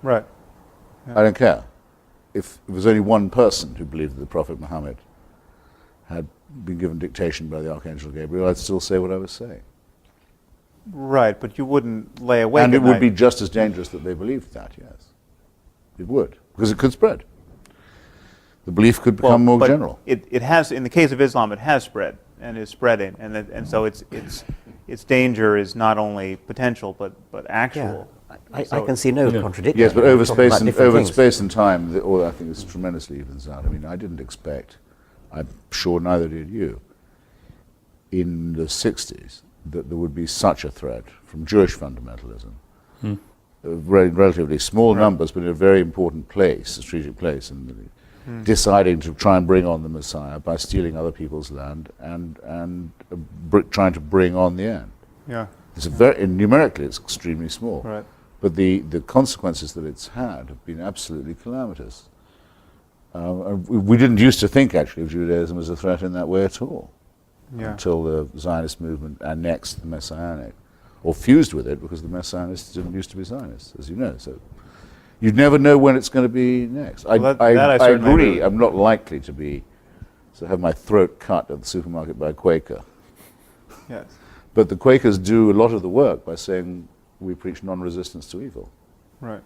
Right. Yeah. I don't care. If it was only one person who believed that the Prophet Muhammad had been given dictation by the Archangel Gabriel, I'd still say what I was saying. Right, but you wouldn't lay awake And at it would night. be just as dangerous that they believed that, yes. It would, because it could spread. The belief could become more but general. It has, in the case of Islam, it has spread and is spreading, and so its danger is not only potential but actual. I can see no contradiction. Yes, but over space and time, I think it's tremendously evens out. I mean, I didn't expect, I'm sure neither did you, in the 60s, that there would be such a threat from Jewish fundamentalism. Relatively small numbers, but in a very important place, strategic place, and deciding to try and bring on the Messiah by stealing other people's land and trying to bring on the end. Yeah. It's numerically, it's extremely small. Right. But the consequences that it's had have been absolutely calamitous. We didn't used to think, actually, of Judaism as a threat in that way at all, until the Zionist movement annexed the Messianic, or fused with it, because the Messianists didn't used to be Zionists, as you know. So you never know when it's going to be next. I agree. I'm not likely to have my throat cut at the supermarket by a Quaker. Yes. But the Quakers do a lot of the work by saying we preach non-resistance to evil. Right.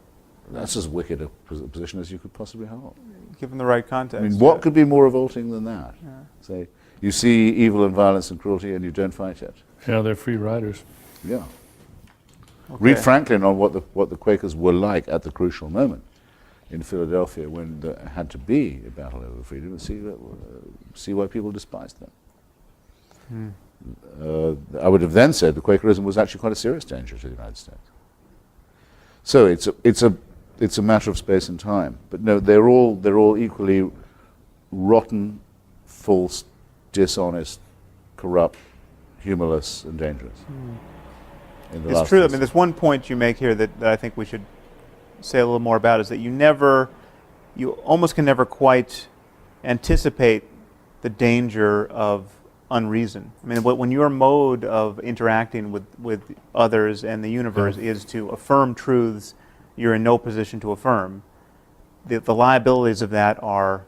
That's as wicked a position as you could possibly hold. Given the right context. I mean, what could be more revolting than that? Yeah. Say, you see evil and violence and cruelty and you don't fight it. Yeah, they're free riders. Yeah. Okay. Read Franklin on what the Quakers were like at the crucial moment in Philadelphia when there had to be a battle over freedom, and see why people despised them. I would have then said the Quakerism was actually quite a serious danger to the United States. So it's a matter of space and time. But no, they're all equally rotten, false, dishonest, corrupt, humorless, and dangerous. It's true. I mean, there's one point you make here that I think we should say a little more about, is that you almost can never quite anticipate the danger of unreason. I mean, when your mode of interacting with others and the universe is to affirm truths you're in no position to affirm, the liabilities of that are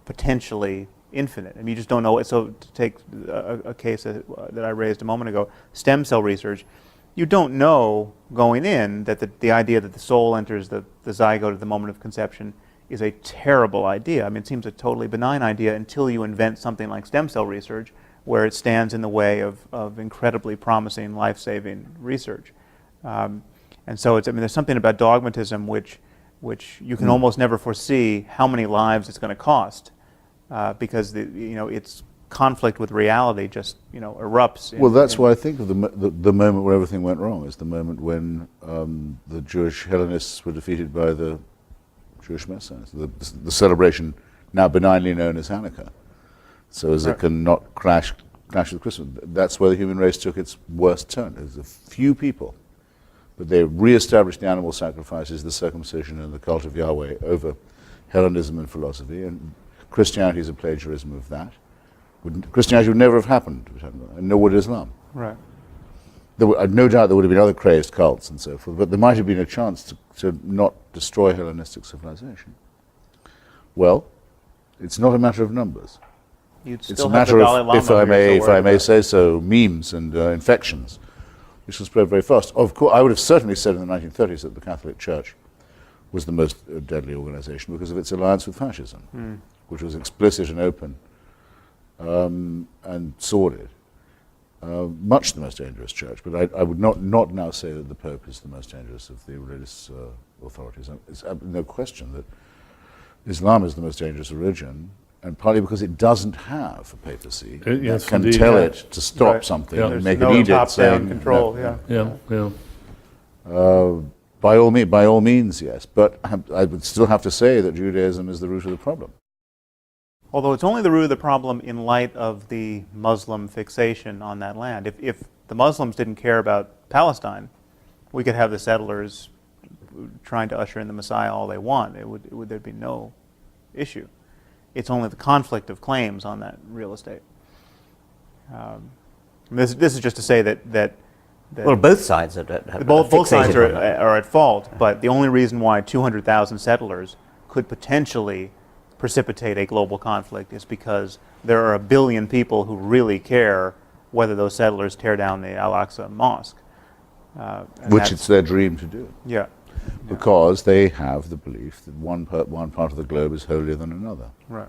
potentially infinite. I mean, you just don't know. So to take a case that I raised a moment ago, stem cell research, you don't know going in that the idea that the soul enters the zygote at the moment of conception is a terrible idea. I mean, it seems a totally benign idea until you invent something like stem cell research, where it stands in the way of incredibly promising, life-saving research. And so there's something about dogmatism which you can almost never foresee how many lives it's going to cost, because its conflict with reality just erupts. Well, that's why I think of the moment where everything went wrong is the moment when the Jewish Hellenists were defeated by the Jewish Messiahs, the celebration now benignly known as Hanukkah. So as it can not clash with Christmas. That's where the human race took its worst turn. There's a few people, but they re-established the animal sacrifices, the circumcision, and the cult of Yahweh over Hellenism and philosophy, and Christianity is a plagiarism of that. Christianity would never have happened, and nor would Islam. Right. No doubt there would have been other crazed cults and so forth, but there might have been a chance to not destroy Hellenistic civilization. Well, it's not a matter of numbers. It's a matter of, if I may say so, memes and infections, which will spread very fast. Of course, I would have certainly said in the 1930s that the Catholic Church was the most deadly organization because of its alliance with fascism, which was explicit and open and sordid. Much the most dangerous church, but I would not now say that the Pope is the most dangerous of the religious authorities. It's no question that Islam is the most dangerous religion, and partly because it doesn't have a papacy that can tell it to stop something and make an edict saying control. By all means, yes. But I would still have to say that Judaism is the root of the problem. Although it's only the root of the problem in light of the Muslim fixation on that land. If the Muslims didn't care about Palestine, we could have the settlers trying to usher in the Messiah all they want. There'd be no issue. It's only the conflict of claims on that real estate. This is just to say that Well, both sides are both sides fixated on that. are at fault, but the only reason why 200,000 settlers could potentially precipitate a global conflict is because there are a billion people who really care whether those settlers tear down the Al-Aqsa Mosque. Which it's their dream to do. Yeah. Because they have the belief that one part of the globe is holier than another. Right.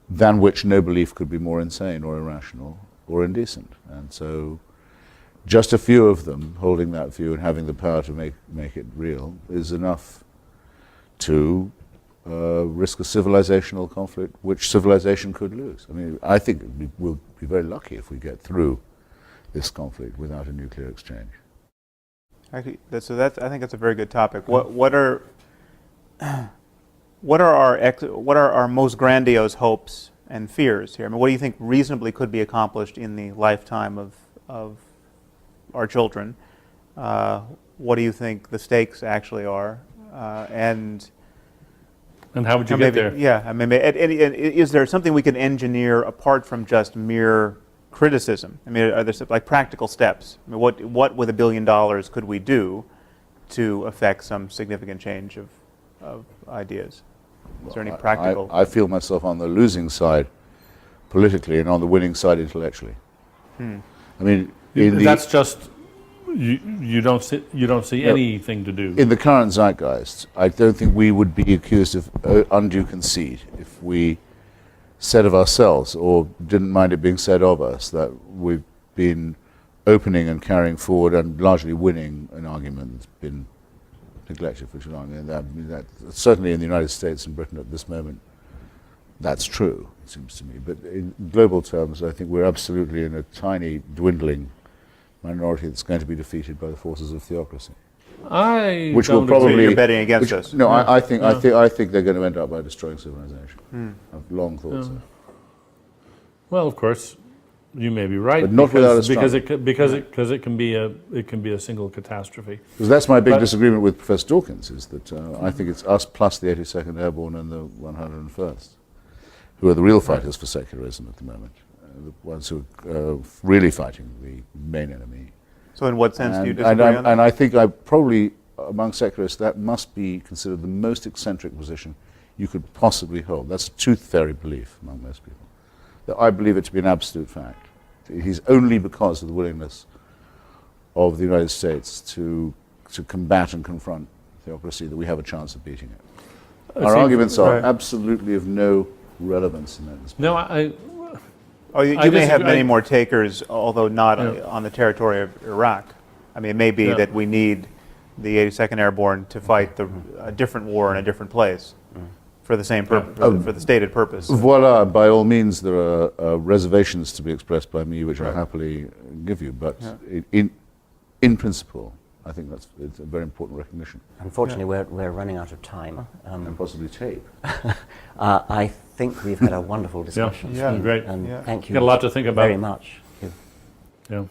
Than which no belief could be more insane or irrational or indecent. And so just a few of them holding that view and having the power to make it real is enough to risk a civilizational conflict which civilization could lose. I mean, I think we'll be very lucky if we get through this conflict without a nuclear exchange. Actually, I think that's a very good topic. What are our most grandiose hopes and fears here? I mean, what do you think reasonably could be accomplished in the lifetime of our children? What do you think the stakes actually are? And how would you get there? Yeah, I mean, is there something we can engineer apart from just mere criticism? I mean, are there like practical steps? I mean, what with $1 billion could we do to affect some significant change of ideas? Is there any practical? I feel myself on the losing side politically and on the winning side intellectually. I mean, that's just you don't see anything to do. In the current zeitgeist, I don't think we would be accused of undue conceit if we said of ourselves, or didn't mind it being said of us, that we've been opening and carrying forward and largely winning an argument that's been neglected for too long. And that certainly in the United States and Britain at this moment, that's true, it seems to me. But in global terms, I think we're absolutely in a tiny, dwindling minority that's going to be defeated by the forces of theocracy. Which will probably you're betting against us. No, I think they're going to end up by destroying civilization. I've long thought so. Well, of course, you may be right, but not without a struggle. because it can be a single catastrophe. Because that's my big disagreement with Professor Dawkins, is that I think it's us plus the 82nd Airborne and the 101st who are the real fighters for secularism at the moment, the ones who are really fighting the main enemy. So in what sense do you disagree on that? And I think probably among secularists that must be considered the most eccentric position you could possibly hold. That's a tooth fairy belief among most people. That I believe it to be an absolute fact. It is only because of the willingness of the United States to combat and confront theocracy that we have a chance of beating it. Our arguments are absolutely of no relevance in that respect. No, you may have many more takers, although not on the territory of Iraq. I mean, it may be that we need the 82nd Airborne to fight a different war in a different place for the same purpose, for the stated purpose. Voila, by all means, there are reservations to be expressed by me, which I'll happily give you. But in principle, I think it's a very important recognition. Unfortunately, we're running out of time. And possibly tape. I think we've had a wonderful discussion. Yeah, great. And thank you Got a lot to think about. very much. Yeah.